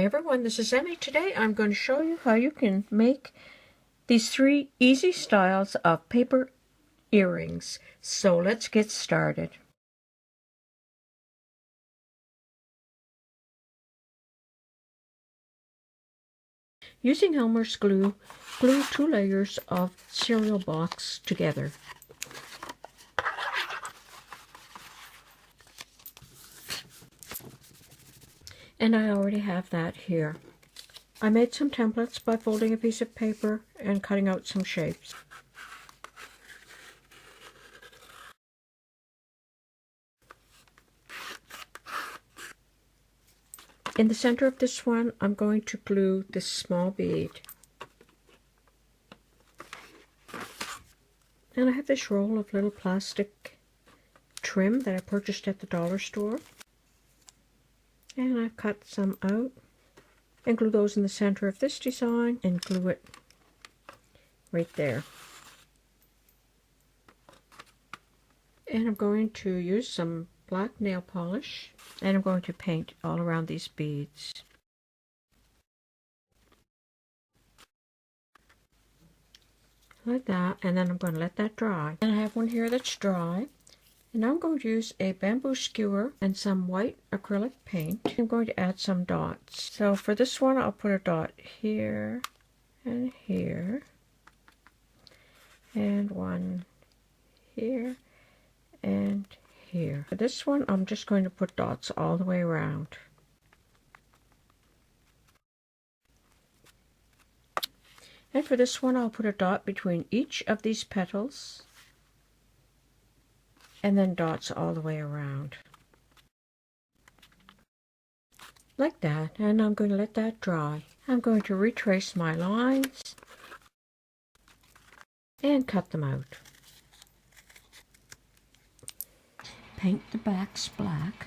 Hi everyone, this is Emmy. Today I'm going to show you how you can make these 3 easy styles of paper earrings. So let's get started. Using Elmer's glue, glue 2 layers of cereal box together. And I already have that here. I made some templates by folding a piece of paper and cutting out some shapes. In the center of this one, I'm going to glue this small bead. And I have this roll of little plastic trim that I purchased at the dollar store. And I've cut some out and glue those in the center of this design and glue it right there. And I'm going to use some black nail polish and I'm going to paint all around these beads. Like that, and then I'm going to let that dry. And I have one here that's dry. And I'm going to use a bamboo skewer and some white acrylic paint. I'm going to add some dots. So for this one, I'll put a dot here and here. And one here and here. For this one, I'm just going to put dots all the way around. And for this one, I'll put a dot between each of these petals. And then dots all the way around. Like that, and I'm going to let that dry. I'm going to retrace my lines and cut them out. Paint the backs black.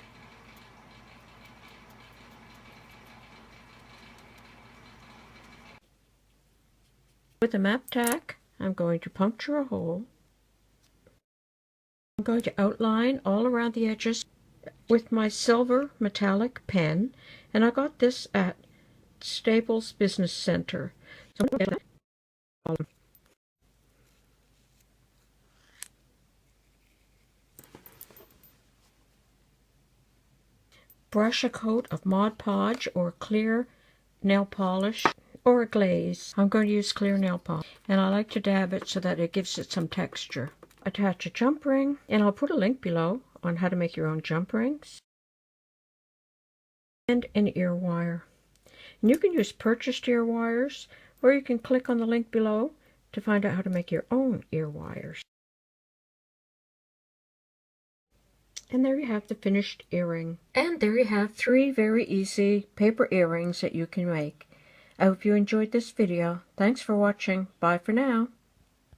With a map tack, I'm going to puncture a hole. I'm going to outline all around the edges with my silver metallic pen, and I got this at Staples Business Center. So brush a coat of Mod Podge or clear nail polish or a glaze. I'm going to use clear nail polish, and I like to dab it so that it gives it some texture. Attach a jump ring, and I'll put a link below on how to make your own jump rings, and an ear wire. And you can use purchased ear wires, or you can click on the link below to find out how to make your own ear wires. And there you have the finished earring. And there you have 3 very easy paper earrings that you can make. I hope you enjoyed this video. Thanks for watching. Bye for now.